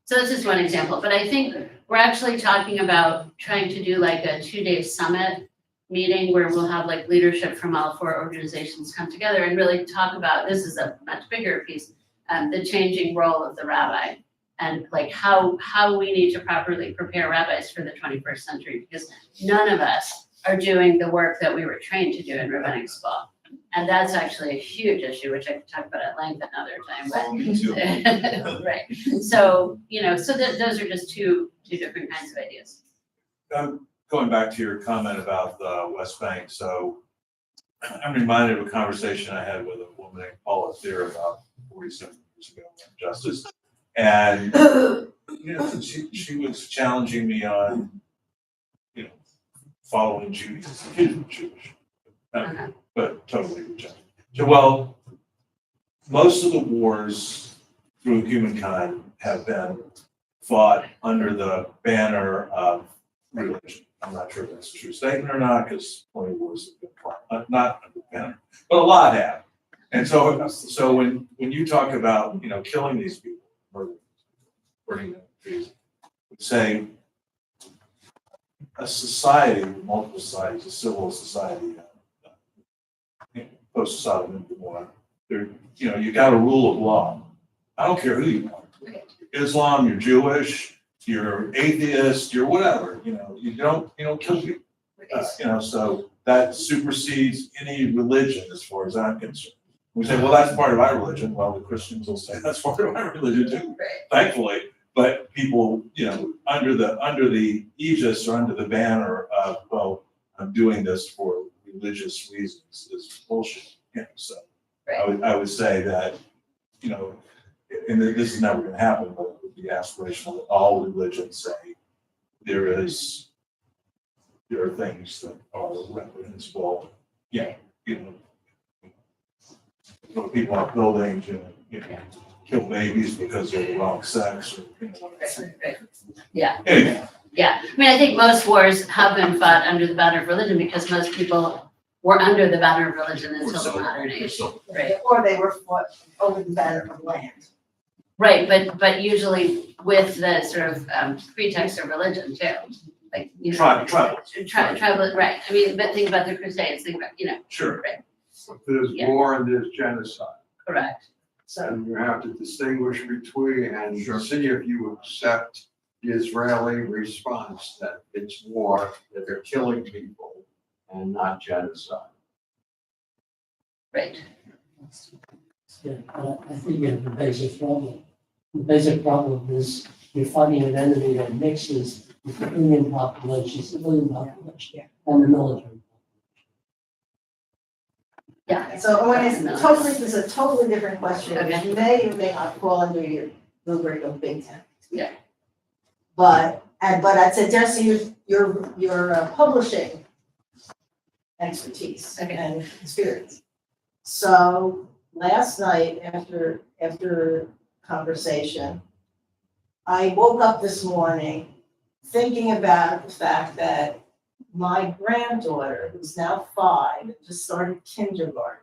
Speaker 2: So that's just one example. But I think we're actually talking about trying to do like a 2-day summit meeting where we'll have like leadership from all 4 organizations come together and really talk about, this is a much bigger piece, the changing role of the rabbi and like how we need to properly prepare rabbis for the 21st century, because none of us are doing the work that we were trained to do in rabbinic school. And that's actually a huge issue, which I could talk about at length another time, but right. So, those are just two different kinds of ideas.
Speaker 3: Going back to your comment about the West Bank, so I'm reminded of a conversation I had with a woman named Paula Thier about 47 years ago on justice. And, she was challenging me on, following Judaism. She was Jewish, but totally rejected. So, well, most of the wars through humankind have been fought under the banner of religion. I'm not sure if that's a true statement or not, because plenty of wars have been fought, not under the banner, but a lot have. And so when you talk about, killing these people, burning them trees, say a society, multiple societies, a civil society, post Sodom and Gomorrah, you got a rule of law. I don't care who you are. Islam, you're Jewish, you're atheist, you're whatever. You don't kill people. So that supersedes any religion as far as I'm concerned. We say, well, that's part of our religion. Well, the Christians will say that's part of our religion too, thankfully. But people, under the aegis or under the banner of, well, I'm doing this for religious reasons is bullshit. So I would say that, and this is never going to happen, but it would be aspirational that all religions say there are things that are reprehensible. Put people on buildings, kill babies because they're the wrong sex.
Speaker 2: Yeah.
Speaker 3: Anyway.
Speaker 2: Yeah. I mean, I think most wars have been fought under the banner of religion because most people were under the banner of religion
Speaker 1: Or
Speaker 2: until the
Speaker 1: so-
Speaker 2: modern
Speaker 1: or
Speaker 2: age.
Speaker 1: so.
Speaker 2: Right.
Speaker 4: Or they were fought over the banner of land.
Speaker 2: Right, but usually with the sort of pretext of religion too, like, you know.
Speaker 1: Tribal.
Speaker 2: Tribal, right, I mean, but think about the Crusades, think about, you know,
Speaker 1: Sure.
Speaker 5: There's
Speaker 2: Yeah.
Speaker 5: war and there's genocide.
Speaker 2: correct.
Speaker 4: So,
Speaker 5: And you have to distinguish between and
Speaker 1: Sure.
Speaker 5: see if you accept the Israeli response that it's war, that they're killing people and not genocide.
Speaker 2: Right.
Speaker 9: Yeah, I think you have the basic problem. The basic problem is you're fighting an enemy that mixes the civilian population,
Speaker 4: Yeah.
Speaker 9: and the military.
Speaker 2: Yeah.
Speaker 4: so when it's totally, this is a totally different question,
Speaker 2: Okay.
Speaker 4: it may or may not fall under your rubric of Big Ten.
Speaker 2: Yeah.
Speaker 4: But I'd suggest your publishing expertise
Speaker 2: Okay.
Speaker 4: and experience. So last night after conversation, I woke up this morning thinking about the fact that my granddaughter, who's now 5, and just started kindergarten,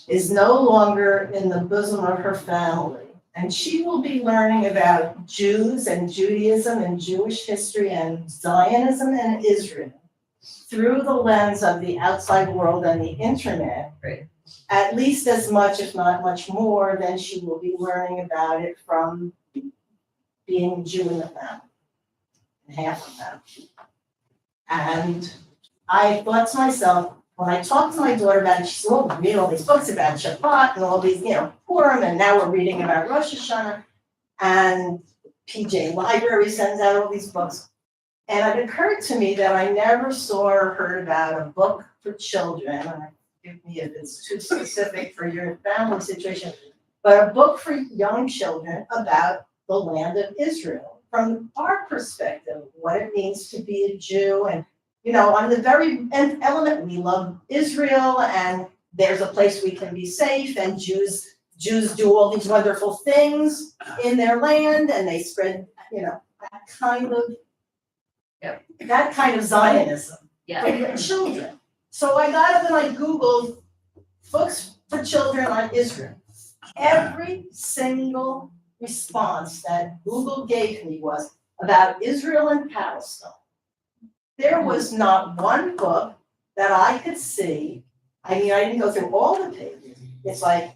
Speaker 4: is no longer in the bosom of her family. And she will be learning about Jews and Judaism and Jewish history and Zionism and Israel through the lens of the outside world and the internet.
Speaker 2: Right.
Speaker 4: At least as much, if not much more, than she will be learning about it from being Jew in the family, half of them. And I thought to myself, when I talked to my daughter about it, she said, well, we read all these books about Shabbat and all these, Purim, and now we're reading about Rosh Hashanah. And PJ Library sends out all these books. And it occurred to me that I never saw or heard about a book for children, and forgive me if it's too specific for your family situation, but a book for young children about the land of Israel, from our perspective, what it means to be a Jew. And, on the very end element, we love Israel, and there's a place we can be safe, and Jews do all these wonderful things in their land, and they spread, that kind of Zionism
Speaker 2: Yeah.
Speaker 4: for your children. So I got up and I Googled books for children on Israel. Every single response that Google gave me was about Israel and Palestine. There was not one book that I could see. I mean, I didn't go through all the pages. It's like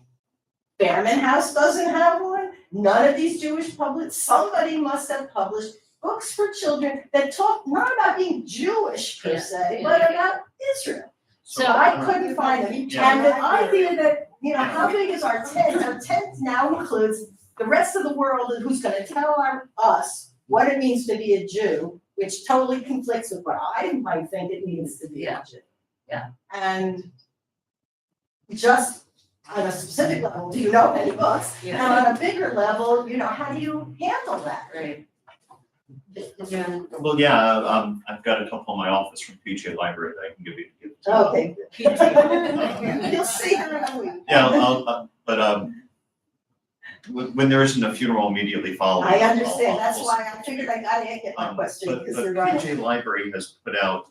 Speaker 4: Behrman House doesn't have one. None of these Jewish somebody must have published books for children that talk not about being Jewish per se, but about Israel. So I couldn't find them.
Speaker 1: Yeah.
Speaker 4: And the idea that, how big is our tent? Our tent now includes the rest of the world who's gonna tell us what it means to be a Jew, which totally conflicts with what I might think it means to be a Jew.
Speaker 2: Yeah.
Speaker 4: And just on a specific level, do you know any books? And on a bigger level, how do you handle that?
Speaker 2: Right.
Speaker 1: Well, yeah, I've got a couple in my office from PJ Library that I can give you.
Speaker 4: Okay. You'll see her in a week.
Speaker 1: Yeah, when there isn't a funeral immediately following.
Speaker 4: I
Speaker 1: I'll-
Speaker 4: understand,
Speaker 1: I'll-
Speaker 4: that's
Speaker 1: I'll-
Speaker 4: why I figured I gotta get my question,
Speaker 1: But
Speaker 4: because you're right.
Speaker 1: PJ Library has put out,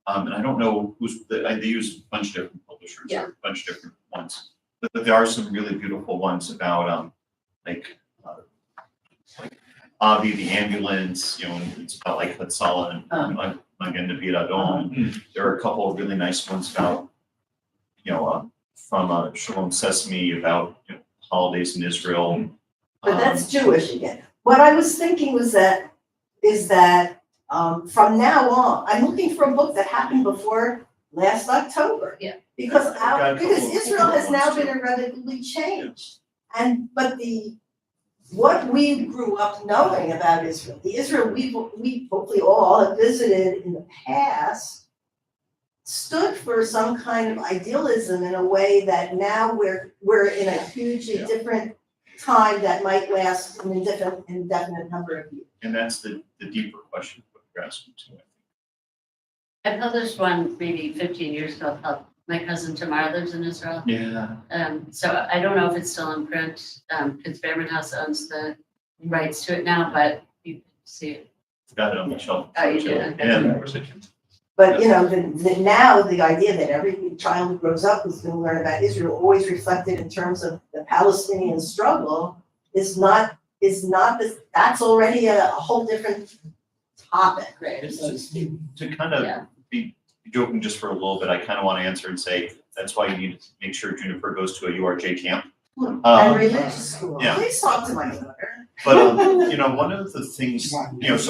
Speaker 1: and I don't know they use a bunch of different publishers, or a bunch of different ones. But there are some really beautiful ones about, like Avi the ambulance, and it's about like Hatzalah and Magen David Adom. There are a couple of really nice ones about, from Shalom Sesame about holidays in Israel.
Speaker 4: But that's Jewish again. What I was thinking is that from now on, I'm looking for a book that happened before last October.
Speaker 2: Yeah.
Speaker 4: Because
Speaker 1: got a couple of
Speaker 4: Israel has now
Speaker 1: ones,
Speaker 4: been irrevocably changed. But what we grew up knowing about Israel, the Israel we hopefully all have visited in the past, stood for some kind of idealism in a way that now we're in a hugely different time that might last an indefinite number of years.
Speaker 1: And that's the deeper question what you're asking too.
Speaker 2: I published one maybe 15 years ago called My Cousin Tamar Lives in Israel.
Speaker 1: Yeah.
Speaker 2: So I don't know if it's still in print, because Behrman House owns the rights to it now, but you can see it.
Speaker 1: Got it on the shelf.
Speaker 2: Oh, you do? Okay.
Speaker 1: Yeah, of course I can.
Speaker 4: But, now the idea that every child who grows up is gonna learn about Israel, always reflected in terms of the Palestinian struggle, is not that's already a whole different topic.
Speaker 1: To kind of be joking just for a little bit, I kind of want to answer and say, that's why you need to make sure Juniper goes to a URJ camp.
Speaker 4: And religious school,
Speaker 1: yeah.
Speaker 4: please talk to my daughter.
Speaker 1: But, one of the things, so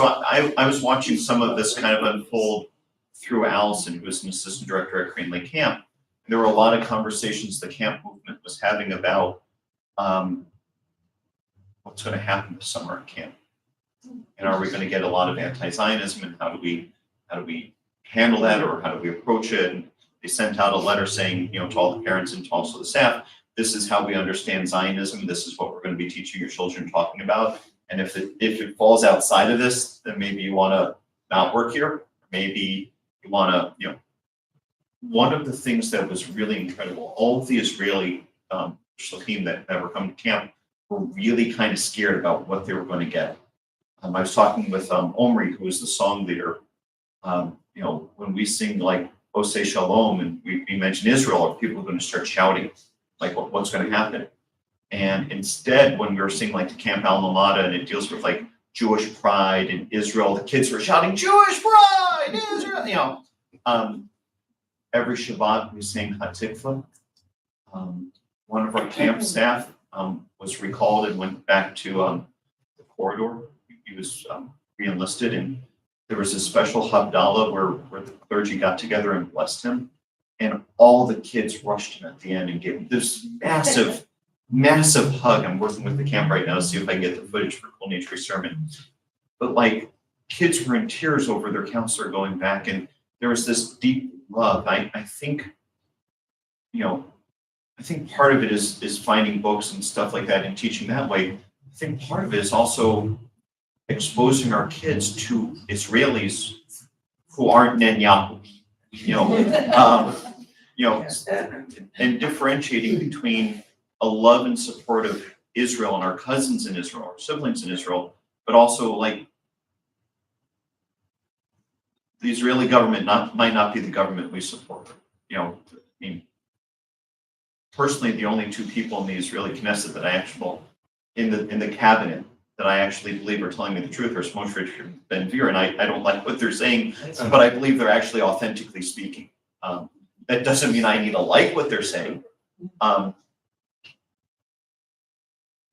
Speaker 1: I was watching some of this kind of unfold through Allison, who was an assistant director at Crane Lake Camp. There were a lot of conversations the camp movement was having about what's going to happen this summer at camp. And are we going to get a lot of anti-Zionism, and how do we handle that, or how do we approach it? And they sent out a letter saying, to all the parents and to also the staff, this is how we understand Zionism. This is what we're going to be teaching your children, talking about. And if it falls outside of this, then maybe you want to not work here. Maybe you want to, one of the things that was really incredible, all of the Israeli shluchim that were coming to camp were really kind of scared about what they were going to get. I was talking with Omri, who is the song leader. When we sing like Oseh Shalom and we mention Israel, people are going to start shouting, like what's going to happen. And instead, when we were singing like the Camp Alma Mater, and it deals with like Jewish pride in Israel, the kids were shouting, Jewish pride, Israel, every Shabbat we sang Hatikva. One of our camp staff was recalled and went back to the corridor. He was re-enlisted, and there was a special Havdalah where the clergy got together and blessed him. And all the kids rushed him at the end and gave him this massive, massive hug. I'm working with the camp right now to see if I can get the footage for Kol Nitri sermon. But like, kids were in tears over their counselor going back, and there was this deep love. I think part of it is finding books and stuff like that and teaching that way. I think part of it is also exposing our kids to Israelis who aren't Netanyahu, and differentiating between a love and support of Israel and our cousins in Israel, our siblings in Israel, but also like the Israeli government might not be the government we support. Personally, the only two people in the Israeli Knesset that I actually, in the cabinet, that I actually believe are telling me the truth are Smotrich and Ben-Gvir, and I don't like what they're saying, but I believe they're actually authentically speaking. That doesn't mean I need to like what they're saying.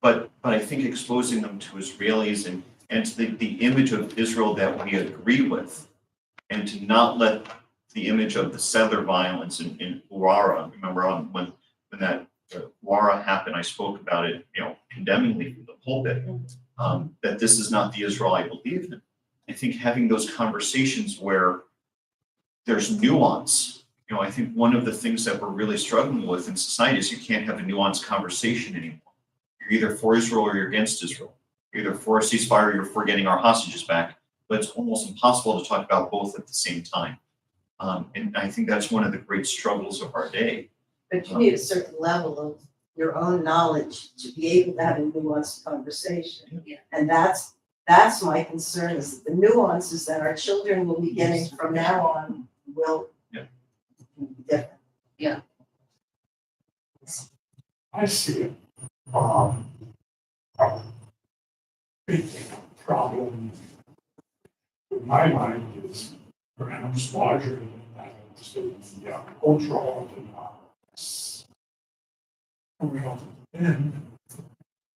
Speaker 1: But I think exposing them to Israelis and to the image of Israel that we agree with, and to not let the image of the settler violence in Hara, remember when that Hara happened, I spoke about it, condemningly from the pulpit, that this is not the Israel I believe in. I think having those conversations where there's nuance, I think one of the things that we're really struggling with in society is you can't have a nuanced conversation anymore. You're either for Israel or you're against Israel. You're either for a ceasefire or you're for getting our hostages back, but it's almost impossible to talk about both at the same time. And I think that's one of the great struggles of our day.
Speaker 4: But you need a certain level of your own knowledge to be able to have a nuanced conversation.
Speaker 2: Yeah.
Speaker 4: And that's my concern, is that the nuances that our children will be getting from now on will be different.
Speaker 6: I see it. Big problem in my mind is perhaps larger than that. It's the cultural and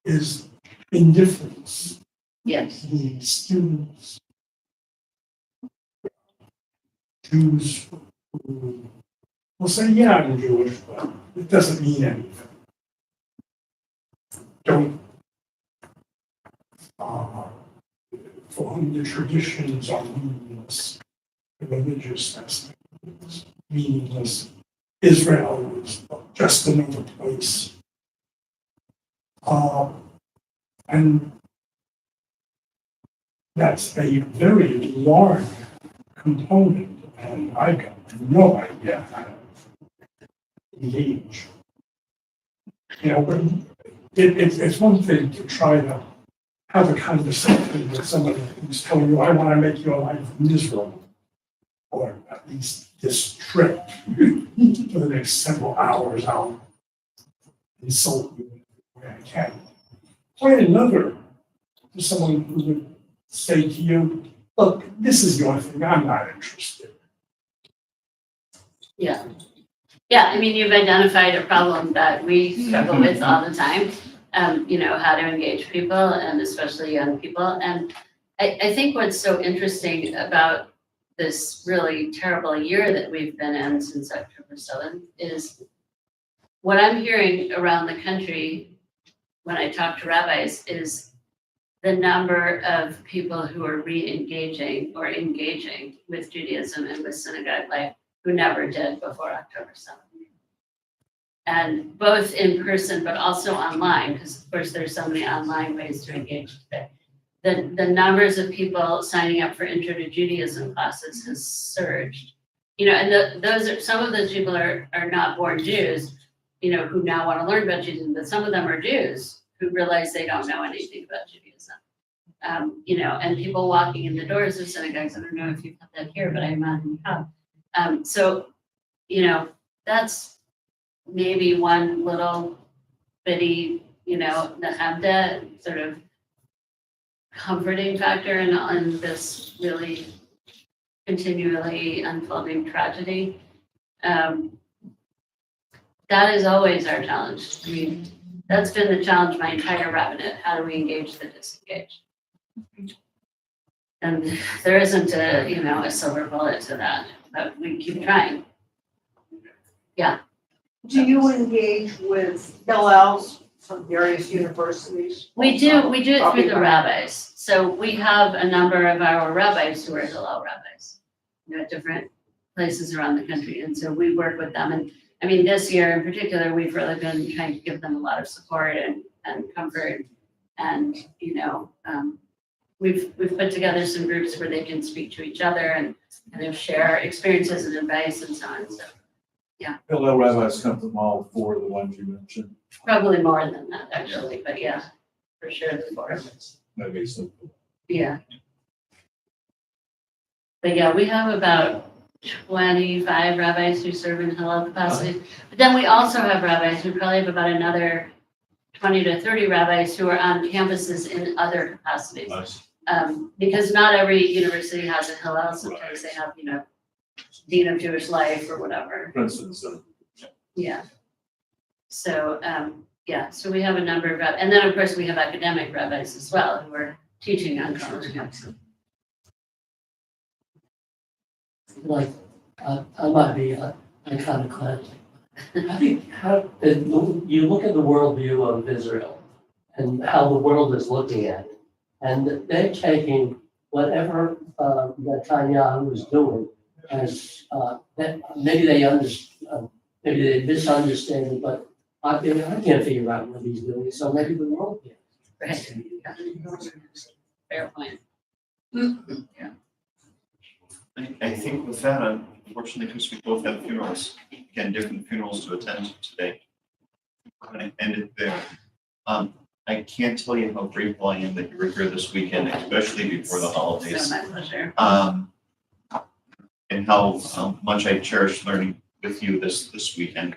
Speaker 6: is indifference.
Speaker 2: Yes.
Speaker 6: The students, Jews who will say, yeah, I'm Jewish, but it doesn't mean anything. Don't, for whom the traditions are meaningless, the religious aspect is meaningless. Israel is just another place. And that's a very large component, and I got no idea how to engage. But it's one thing to try to have a conversation with somebody who's telling you, I want to make your life miserable. or at least this trip for the next several hours, I'll insult you the way I can. Find another, for someone who would say to you, look, this is your thing, I'm not interested.
Speaker 2: Yeah. Yeah, I mean, you've identified a problem that we struggle with all the time. You know, how to engage people and especially young people. And I think what's so interesting about this really terrible year that we've been in since October 7th is what I'm hearing around the country when I talk to rabbis is the number of people who are re-engaging or engaging with Judaism and with synagogue life who never did before October 7th. And both in person, but also online, because of course there's so many online ways to engage today. The numbers of people signing up for Intro to Judaism classes has surged. You know, and some of those people are not born Jews, you know, who now want to learn about Judaism, but some of them are Jews who realize they don't know anything about Judaism. You know, and people walking in the doors of synagogues, I don't know if you've had that here, but I imagine you have. So, you know, that's maybe one little bitty, you know, nechemda sort of comforting factor in this really continually unfolding tragedy. That is always our challenge. I mean, that's been the challenge my entire rabbinate. How do we engage the disengaged? And there isn't a, you know, a silver bullet to that, but we keep trying.
Speaker 8: Do you engage with Hillels from various universities?
Speaker 2: We do it through the rabbis. So we have a number of our rabbis who are Hillel rabbis, you know, at different places around the country. And so we work with them. And I mean, this year in particular, we've really been trying to give them a lot of support and comfort. And, you know, we've put together some groups where they can speak to each other and kind of share experiences and advice and so on. So
Speaker 3: Hillel rabbis come from all four of the ones you mentioned.
Speaker 2: probably more than that actually, but yeah, for sure the four of us.
Speaker 3: Maybe some.
Speaker 2: Yeah. But yeah, we have about 25 rabbis who serve in Hillel capacity. But then we also have rabbis, we probably have about another 20 to 30 rabbis who are on campuses in other capacities.
Speaker 3: Nice.
Speaker 2: Because not every university has a Hillel, sometimes they have, you know, Dean of Jewish Life or whatever.
Speaker 3: For instance,
Speaker 2: Yeah. So, yeah, so we have a number of, and then of course we have academic rabbis as well who are teaching on college campuses.
Speaker 9: Like, I might be iconoclastic. You look at the worldview of Israel and how the world is looking at it, and they're taking whatever Netanyahu is doing as that maybe they misunderstand it, but I can't figure out what he's doing, so maybe the world can.
Speaker 2: Right. Fair point.
Speaker 1: I think with that, unfortunately, because we both have funerals, again, different funerals to attend today. I'm going to end it there. I can't tell you how grateful I am that you were here this weekend, especially before the holidays.
Speaker 2: So my pleasure.
Speaker 1: And how much I cherished learning with you this weekend.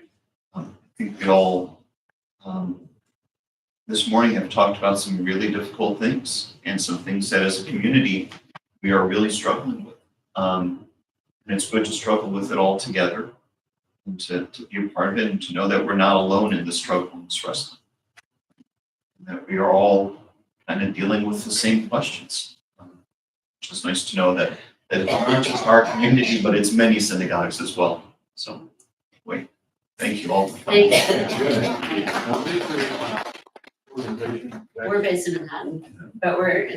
Speaker 1: I think we all this morning have talked about some really difficult things and some things that as a community we are really struggling with. And it's good to struggle with it all together and to be a part of it and to know that we're not alone in the struggle and this wrestling. That we are all kind of dealing with the same questions. Which is nice to know that it's not just our community, but it's many synagogues as well. So, thank you all.
Speaker 2: Thank
Speaker 3: Good.
Speaker 2: We're based in Manhattan, but we're